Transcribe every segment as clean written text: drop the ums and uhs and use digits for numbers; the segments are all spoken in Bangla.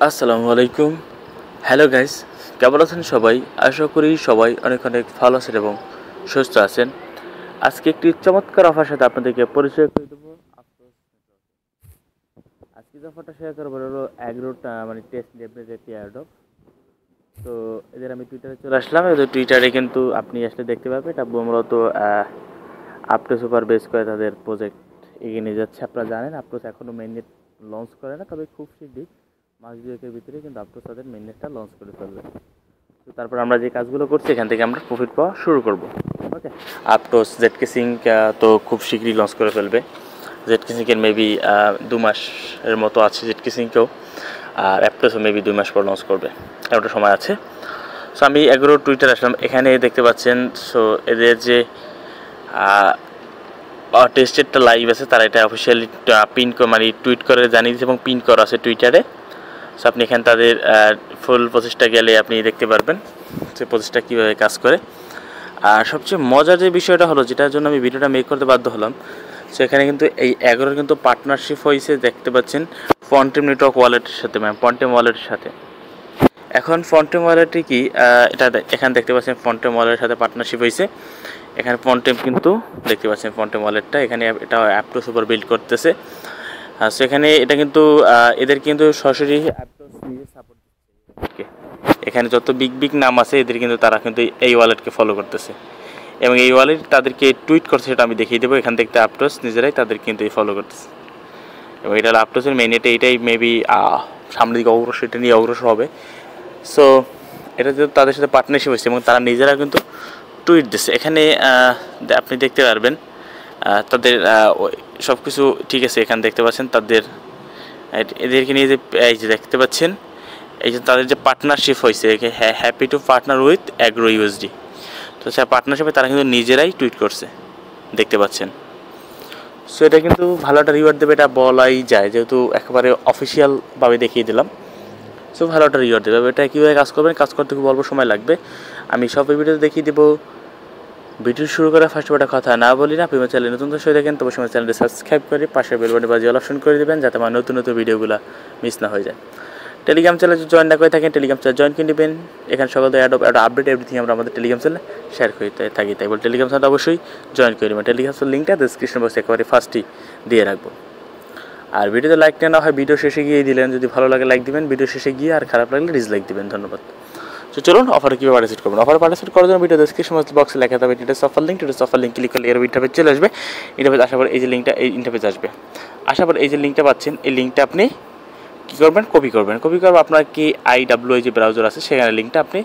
আসসালামু আলাইকুম। হ্যালো গাইস, কেমন আছেন সবাই? আশা করি সবাই অনেক অনেক ভালো আছেন এবং সুস্থ আছেন। আজকে একটি চমৎকার অফার সাথে আপনাদেরকে পরিচয় করে দেবো। আজকে যে অফারটা শেয়ার করবো হলো অ্যাগ্রোটা মানে টেস্ট নেটের একটি এয়ারড্রপ। তো এদের আমি টুইটারে চলে আসলাম। এদের টুইটারে কিন্তু আপনি আসলে দেখতে পাবেন এটা মূলত আপটো সুপার বেস করে তাদের প্রজেক্ট এগিয়ে নিয়ে যাচ্ছে। আপনারা জানেন আপটোস এখনও মেইননেট লঞ্চ করে না, তবে খুব শীঘ্রই মাস দুয়েকের ভিতরে কিন্তু আপটোস তাদের মেইননেটটা লঞ্চ করে ফেলবে। তো তারপর আমরা যে কাজগুলো করছি এখান থেকে আমরা প্রফিট পাওয়া শুরু করব। ওকে, আপটোস জেডকে সিঙ্ক তো খুব শীঘ্রই লঞ্চ করে ফেলবে। জেডকে সিঙ্কের মেবি 2 মাসের মতো আছে জেডকে সিঙ্কেও, আর অ্যাপটোসও মেবি 2 মাস পর লঞ্চ করবে, একটা সময় আছে। সো আমি এগুলো টুইটার আসলাম, এখানে দেখতে পাচ্ছেন। সো এদের যে টেস্টেডটা লাইভ আছে, তারা এটা অফিসিয়ালি পিন মানে টুইট করে জানিয়ে দিচ্ছে এবং পিন করা আছে টুইটারে। সো আপনি এখানে তাদের ফুল প্রসেসটা গেলে আপনি দেখতে পারবেন যে প্রসেসটা কীভাবে কাজ করে। আর সবচেয়ে মজার যে বিষয়টা হলো, যেটার জন্য আমি ভিডিওটা মেক করতে বাধ্য হলাম, সো এখানে কিন্তু এই এগারোর কিন্তু পার্টনারশিপ হয়েছে, দেখতে পাচ্ছেন ফন্টেম নেটওয়ার্ক ওয়ালেটের সাথে, মানে ফন্টেম ওয়ালেটের সাথে। এখন ফন্টেম ওয়ালেটে কি এটা এখানে দেখতে পাচ্ছেন ফন্টেম ওয়ালেটের সাথে পার্টনারশিপ হয়েছে। এখানে ফন্টেম কিন্তু দেখতে পাচ্ছেন ফন্টেম ওয়ালেটটা, এখানে এটা অ্যাপটোস উপর বিল্ড করতেছে। সো এখানে এটা কিন্তু এদের কিন্তু সরাসরি অ্যাপটোস নিজে সাপোর্ট দিচ্ছে। এখানে যত বিগ বিগ নাম আছে এদের কিন্তু তারা কিন্তু এই ওয়ালেটকে ফলো করতেছে এবং এই ওয়ালেট তাদেরকে টুইট করছে, সেটা আমি দেখিয়ে দেবো। এখান থেকে আপটোস নিজেরাই তাদের কিন্তু এই ফলো করতেছে এবং এটা আপটোসের মেইন, এটাই মেবি সামনের দিকে অগ্রসর, এটা নিয়ে অগ্রসর হবে। সো এটা যেহেতু তাদের সাথে পার্টনারশিপ হয়েছে এবং তারা নিজেরা কিন্তু টুইট দিচ্ছে, এখানে আপনি দেখতে পারবেন তাদের সব কিছু ঠিক আছে। এখানে দেখতে পাচ্ছেন তাদের এদেরকে নিয়ে যে এই যে দেখতে পাচ্ছেন, এই যে তাদের যে পার্টনারশিপ হয়েছে, happy to partner with agro USD. তো সেই পার্টনারশিপে তারা কিন্তু নিজেরাই টুইট করছে, দেখতে পাচ্ছেন। সো এটা কিন্তু ভালো একটা রিওয়ার্ড দেবে, এটা বলাই যায়, যেহেতু একেবারে অফিসিয়ালভাবে দেখিয়ে দিলাম। সো ভালো একটা রিওয়ার্ড দেবে। এটা কীভাবে কাজ করবেন, কাজ করতে খুব অল্প সময় লাগবে, আমি সব এই ভিডিওতে দেখিয়ে দেবো। ভিডিও শুরু করার ফার্স্ট একটা কথা না বলি না, আপনি আমার চ্যানেল নতুন দর্শক দেখেন তবে সময় চ্যানেলটি সাবস্ক্রাইব করে পাশে বেল বাটনে বাজিয়ে অল অপশন করে দেবেন, যাতে আমার নতুন নতুন ভিডিওগুলো মিস না হয়ে যায়। টেলিগ্রাম চ্যানেল যদি জয়েন না করে থাকেন, টেলিগ্রাম চ্যানেল জয়েন করে নেবেন। এখানে সকল আপডেট এভরিথিং আমরা আমাদের টেলিগ্রাম চ্যানেলে শেয়ার করে থাকি, তাই বলে টেলিগ্রাম চ্যানেল অবশ্যই জয়েন করে নেবেন। টেলিগ্রাম চ্যানেল লিঙ্কটা ডিসক্রিপশন বক্সে একেবারে ফার্স্টই দিয়ে রাখবো। আর ভিডিওতে লাইক না হয় ভিডিও শেষে গিয়ে দিলেন, যদি ভালো লাগে লাইক দিবেন ভিডিও শেষে গিয়ে, আর খারাপ লাগলে ডিসলাইক দিবেন। ধন্যবাদ। তো চলুন অফারে কীভাবে পার্টিসিপেট করবেন। অফারে পার্টিসিপেট করার জন্য ভিডিও ডিসক্রিপশন বক্সে লেখা থাকবে টিটেস অফার লিঙ্ক। টিটেস অফার লিঙ্ক ক্লিক করলে এর ইন্টারপেজ চলে আসবে। ইন্টারপেজ আসার পর এই যে লিঙ্কটা, এই ইন্টারপেজ আসবে। আসার পর এই যে লিঙ্কটা পাচ্ছেন, এই লিঙ্কটা আপনি কী করবেন, কপি করবেন। কপি করবো আপনার কি IWI যে ব্রাউজার আছে সেখানে লিঙ্কটা আপনি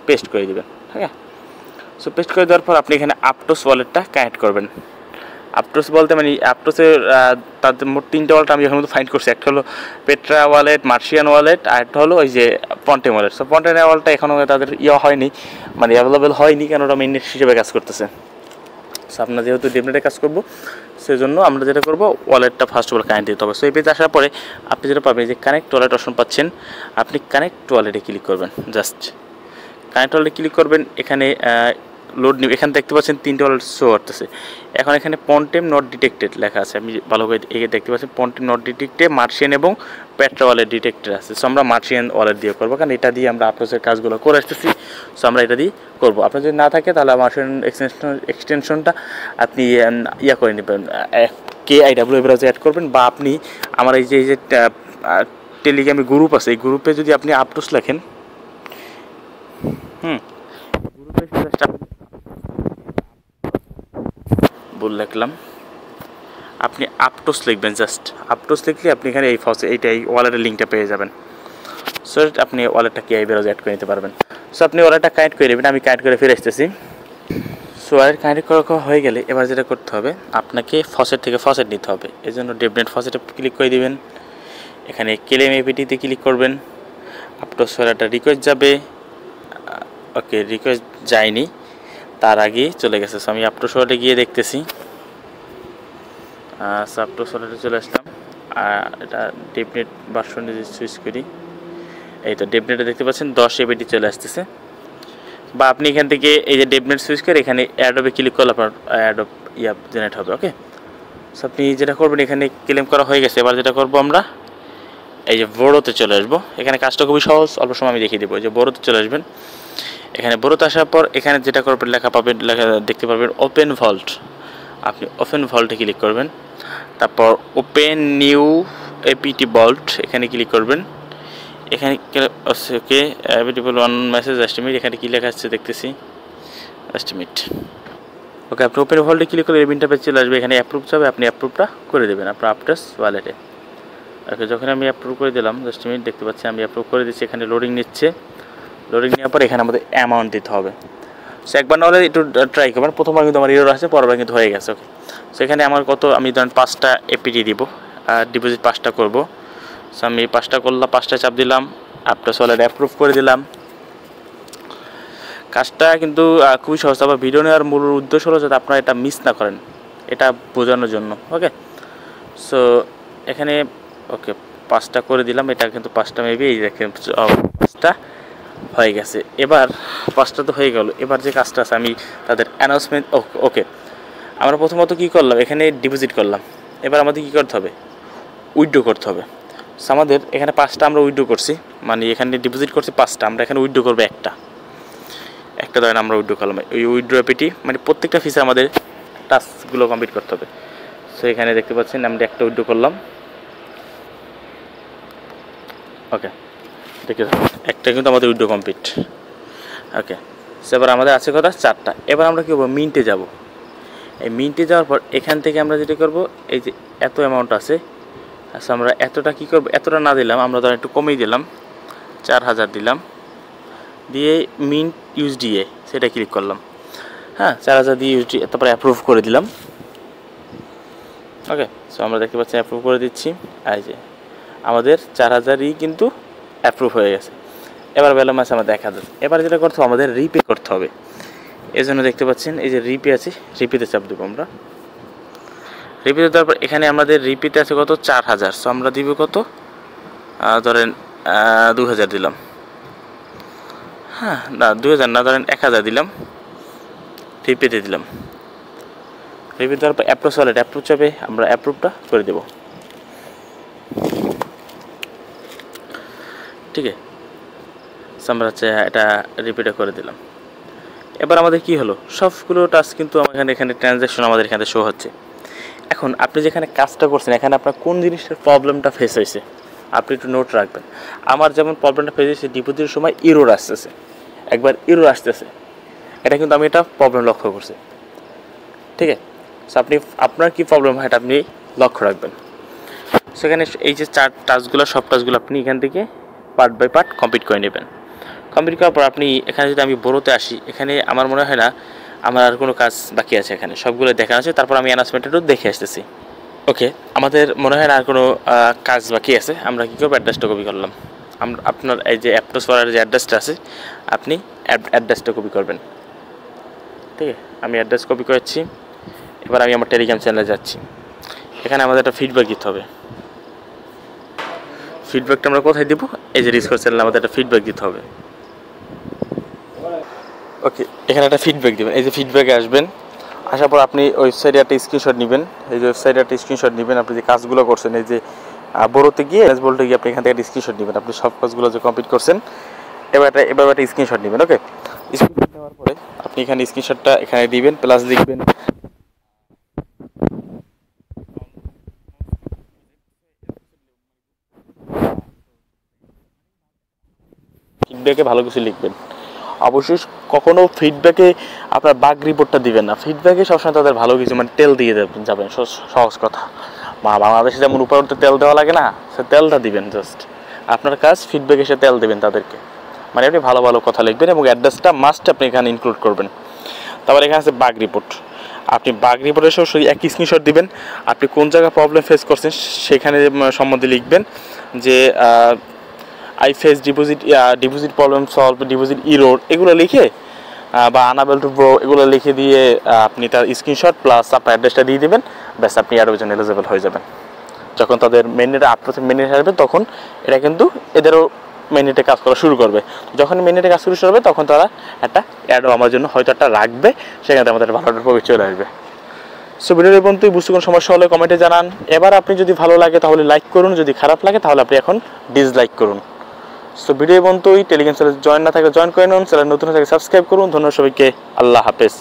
পেস্ট করে দেবেন। ঠিক আছে, সো পেস্ট করে দেওয়ার পর আপনি এখানে আপটোস ওয়ালেটটা কানেক্ট করবেন। আপটোস বলতে মানে আপটোসের তাদের মোট 3টে ওয়ালেট আমি এখন ফাইন্ড করছি। একটা হলো পেট্রা ওয়ালেট, মার্শিয়ান ওয়ালেট, আর একটা হলো ওই যে ফন্টেম ওয়ালেট। সো ফন্টেম ওয়ালেটটা এখনও তাদের হয়নি, মানে অ্যাভেলেবেল হয়নি, কেন ওটা মেইননেট হিসেবে কাজ করতেছে। সো আপনার যেহেতু ডেমনেটে কাজ করবো, সেজন্য আমরা যেটা করবো ওয়ালেটটা ফার্স্ট অফ অল কানেক্ট দিতে হবে। সো এই পেজে আসার পরে আপনি যেটা পাবেন, যে কানেক্ট ওয়ালেট অপশন পাচ্ছেন, আপনি কানেক্ট ওয়ালেটে ক্লিক করবেন। জাস্ট কানেক্ট ওয়ালেটে ক্লিক করবেন। এখানে লোড নিবে, এখানে দেখতে পাচ্ছেন 3টে ওয়ালেট শো করতেছে। এখন এখানে ফন্টেম নট ডিটেক্টেড লেখা আছে, আমি ভালোভাবে এগিয়ে দেখতে পাচ্ছি ফন্টেম নট ডিটেক্টেড, মার্শিয়ান এবং পেট্রা ওয়ালেট ডিটেক্টেড আছে। সো আমরা মার্শিয়ান ওয়ালেট দিয়ে করবো, কারণ এটা দিয়ে আমরা আপলোডের কাজগুলো করে আসতেছি। সো আমরা এটা দিয়ে করবো। আপনার যদি না থাকে তাহলে মার্শিয়ান এক্সটেনশনটা আপনি করে নেবেন, KIWI ব্রাউজার অ্যাড করবেন, বা আপনি আমার এই যে টেলিগ্রামে গ্রুপ আছে, এই গ্রুপে যদি আপনি আপটোস লেখেন, গ্রুপে লিখলাম, আপনি আপটোস লিখবেন। জাস্ট আপটোস লিখলে আপনি এখানে এই ওয়ালেটের লিঙ্কটা পেয়ে যাবেন। সো আপনি ওয়ালেটটা KIWI ব্রাউজার অ্যাড করে নিতে পারবেন। সো আপনি ওয়ালেটটা কানেক্ট করে নেবেন, আমি কানেক্ট করে ফিরে আসতেছি। সো ওয়ালেট কানেক্ট করা হয়ে গেলে এবার যেটা করতে হবে, আপনাকে ফসেট থেকে ফসেট নিতে হবে। এই জন্য ডেভনেট ফসেটে ক্লিক করে দিবেন। এখানে ক্লেম APTতে ক্লিক করবেন। আপটোস ওয়ালেটটা রিকোয়েস্ট যাবে। ওকে, রিকোয়েস্ট যায়নি, তার আগে চলে গেছে। সো আমি আপটোস ওয়ালেটে গিয়ে দেখতেছি। আপটোস ওয়ালেটে চলে আসলাম। এটা ডেভনেট ভার্সনে যদি সুইচ করি, এই তো ডেভনেটে দেখতে পাচ্ছেন 10 APT চলে আসতেছে। বা আপনি এখান থেকে এই যে ডেভনেট সুইচ করে এখানে অ্যাডোবে ক্লিক করলে আপনার অ্যাডোব জেনারেট হবে। ওকে, সো আপনি যেটা করবেন, এখানে ক্লেম করা হয়ে গেছে। এবার যেটা করবো আমরা, এই যে বোরোতে চলে আসবো। এখানে কাজটা খুবই সহজ, অল্প সময় আমি দেখিয়ে দেবো। যে বোরোতে চলে আসবেন, এখানে বোরোতে আসার পর এখানে যেটা করবেন লেখা পাবেন, লেখা দেখতে পাবেন ওপেন ভল্ট। আপনি ওপেন ভল্টে ক্লিক করবেন, তারপর ওপেন নিউ এপিটি ভল্ট এখানে ক্লিক করবেন। এখানে ওকে অ্যাভেলেবল ওয়ান মেসেজ এস্টিমেট, এখানে কী লেখা আসছে দেখতেছি, এস্টিমেট। ওকে, আপনি ওপেন ভল্টে ক্লিক করে এই ইন্টারফেস চলে আসবে। এখানে অ্যাপ্রুভ চাবে, আপনি অ্যাপ্রুভটা করে দেবেন আপনার আপটস ওয়ালেটে। ওকে, যখন আমি অ্যাপ্রুভ করে দিলাম, জাস্ট মিনিট, দেখতে পাচ্ছি আমি অ্যাপ্রুভ করে দিচ্ছি। এখানে লোডিং নিচ্ছে, লোডিং নেওয়ার পর এখানে আমাদের অ্যামাউন্ট দিতে হবে। সো একবার নাহলে একটু ট্রাই করবেন, প্রথমবার কিন্তু আমার এরর আসছে, পরেরবার কিন্তু হয়ে গেছে। ওকে, সো এখানে আমার কত, আমি ধরেন 5টা এপিটি দিব আর ডিপোজিট 5টা করবো। সো আমি 5টা করলাম, 5টা চাপ দিলাম, আপটস ওয়ালেট অ্যাপ্রুভ করে দিলাম। কাজটা কিন্তু খুবই সহজ। আবার ভিডিও নেওয়ার মূল উদ্দেশ্য হলো যাতে আপনারা এটা মিস না করেন, এটা বোঝানোর জন্য। ওকে, সো এখানে ওকে 5টা করে দিলাম, এটা কিন্তু 5টা মেবি এই দেখেন 5টা হয়ে গেছে। এবার 5টা তো হয়ে গেল, এবার যে কাজটা আছে আমি তাদের অ্যানাউন্সমেন্ট। ওকে, আমরা প্রথমত কী করলাম, এখানে ডিপোজিট করলাম। এবার আমাদের কী করতে হবে, উইথড্র করতে হবে। সো আমাদের এখানে 5টা আমরা উইথড্র করছি, মানে এখানে ডিপোজিট করছি 5টা, আমরা এখানে উইথড্র করবো একটা ধরেন আমরা উইথড্র করলাম। ওই উইথড্র এপিটি মানে প্রত্যেকটা ফিসে আমাদের টাস্কগুলো কমপ্লিট করতে হবে। সো এখানে দেখতে পাচ্ছেন আমরা একটা উইথড্র করলাম। ওকে, দেখে একটা কিন্তু আমাদের উইথড্র কমপ্লিট। ওকে, সো এবার আমাদের আছে কথা 4টা। এবার আমরা কী করবো, মিন্টে যাব। এই মিন্টে যাওয়ার পর এখান থেকে আমরা যেটা করবো, এই যে এত অ্যামাউন্ট আছে, আচ্ছা আমরা এতটা কী করবো, এতটা না দিলাম, আমরা ধরেন একটু কমিয়ে দিলাম, 4000 দিলাম, দিয়ে মিন্ট ইউএসডিএ সেটা ক্লিক করলাম। হ্যাঁ, 4000 দিয়ে ইউএসডি, তারপরে অ্যাপ্রুভ করে দিলাম। ওকে, সো আমরা দেখতে পাচ্ছি অ্যাপ্রুভ করে দিচ্ছি। এই যে আমাদের 4000ই কিন্তু অ্যাপ্রুভ হয়ে গেছে। এবার ব্যালেন্স আছে আমাদের 1000। এবার যেটা করতে হবে, আমাদের রিপে করতে হবে। এই জন্য দেখতে পাচ্ছেন এই যে রিপে আছে, রিপিতে চাপ দেবো আমরা। রিপিতে দেওয়ার পর এখানে আমাদের রিপিতে আছে কত, 4000। সো আমরা দিব কত, ধরেন 2000 দিলাম। হ্যাঁ, না 2000 না, ধরেন 1000 দিলাম, রিপিতে দিলাম। রিপিতে দেওয়ার পর অ্যাপ্রুভ ওয়ালেট অ্যাপ্রুভ চাপে আমরা অ্যাপ্রুভটা করে দেবো। ঠিক আছে, আমরা হচ্ছে এটা রিপিটে করে দিলাম। এবার আমাদের কি হলো, সবগুলো টাস্ক কিন্তু আমাদের এখানে ট্রানজ্যাকশন আমাদের এখানে শো হচ্ছে। এখন আপনি যেখানে কাজটা করছেন, এখানে আপনার কোন জিনিসটার প্রবলেমটা ফেস হয়েছে আপনি একটু নোট রাখবেন। আমার যেমন প্রবলেমটা ফেস হয়েছে, ডিপোজিটের সময় ইরোর আসতেছে, একবার ইরোর আসতেছে, এটা কিন্তু আমি এটা প্রবলেম লক্ষ্য করছি। ঠিক আছে, সো আপনি আপনার কী প্রবলেম হয় এটা আপনি লক্ষ্য রাখবেন। সেখানে এই যে টাস্কগুলো, সব টাস্কগুলো আপনি এখান থেকে পার্ট বাই পার্ট কমপ্লিট করে নেবেন। কমপ্লিট করার পর আপনি এখানে যদি আমি বোরোতে আসি, এখানে আমার মনে হয় না আমার আর কোনো কাজ বাকি আছে, এখানে সবগুলো দেখা আছে। তারপর আমি অ্যানাউন্সমেন্টটাও দেখে আসতেছি। ওকে, আমাদের মনে হয় না আর কোনো কাজ বাকি আছে। আমরা কী করবো, অ্যাড্রেসটা কপি করলাম। আপনার এই যে অ্যাপটস ওয়ালেটের যে অ্যাড্রেসটা আছে, আপনি অ্যাড্রেসটা কপি করবেন। ঠিক আছে, আমি অ্যাড্রেস কপি করেছি। এবার আমি আমার টেলিগ্রাম চ্যানেলে যাচ্ছি। এখানে আমাদের একটা ফিডব্যাক দিতে হবে। ফিডব্যাকটা আমরা কোথায় দেবো, এই যে ডিসকর্ড চ্যানেলে আমাদের একটা ফিডব্যাক দিতে হবে। ওকে, এখানে একটা ফিডব্যাক দেবেন। এই যে ফিডব্যাকে আসবেন, আসার পর আপনি ওয়েবসাইটে একটা স্ক্রিনশট নেবেন। এই যে ওয়েবসাইটে একটা স্ক্রিনশট নেবেন, আপনি যে কাজগুলো করছেন, এই যে বোরোতে গিয়ে বলতে গিয়ে আপনি এখান থেকে একটা স্ক্রিনশট নেবেন, আপনি সব কাজগুলো যে কমপ্লিট করছেন। এবার একটা স্ক্রিনশট নেবেন। ওকে, স্ক্রিনশট নেওয়ার পরে আপনি এখানে স্ক্রিনশটটা এখানে দিবেন, প্লাস লিখবেন ফিডব্যাকে ভালো কিছু লিখবেন। অবশ্যই কখনো ফিডব্যাকে আপনার বাগ রিপোর্টটা দিবেন না। ফিডব্যাকে সবসময় তাদের ভালো কিছু মানে তেল দিয়ে যাবেন, সহজ কথা। বাংলাদেশে যেমন উপরে তেল দেওয়া লাগে না, সে তেলটা দিবেন। জাস্ট আপনার কাজ ফিডব্যাকে এসে তেল দেবেন তাদেরকে, মানে আপনি ভালো ভালো কথা লিখবেন এবং অ্যাড্রেসটা মাস্ট আপনি এখানে ইনক্লুড করবেন। তারপর এখানে আছে বাগ রিপোর্ট। আপনি বাগ রিপোর্টের সরাসরি একই স্ক্রিনশট দিবেন, আপনি কোন জায়গায় প্রবলেম ফেস করছেন সেখানে সম্বন্ধে লিখবেন যে I face deposit problem solve, deposit error, এগুলো লিখে বা আনাবেল টু ব্রো এগুলো লিখে দিয়ে আপনি তার স্ক্রিনশট প্লাস আপনার অ্যাড্রেসটা দিয়ে দেবেন। ব্যাস, আপনি আরও জন্য এলিজিবল হয়ে যাবেন। যখন তাদের মেননেটে 8% মেননেট আসবে, তখন এটা কিন্তু এদেরও মেননেটে কাজ করা শুরু করবে। যখন মেননেটে কাজ শুরু হবে, তখন তারা একটা অ্যাডও আমার জন্য হয়তো একটা রাখবে, সেখানে আমাদের ভালো একটা প্রফিট চলে আসবে। সো ভিডিওর এই পর্যন্তই। বুঝতে কোনো সমস্যা হলে কমেন্টে জানান। এবার আপনি যদি ভালো লাগে তাহলে লাইক করুন, যদি খারাপ লাগে তাহলে আপনি এখন ডিসলাইক করুন। সো ভিডিও এই পর্যন্তই। টেলিগ্রাম চ্যানেলে জয়েন না থাকলে জয়েন করে নিন, চ্যানেল নতুন হয়ে থাকলে সাবস্ক্রাইব করুন। ধন্যবাদ সবাইকে। আল্লাহ হাফেজ।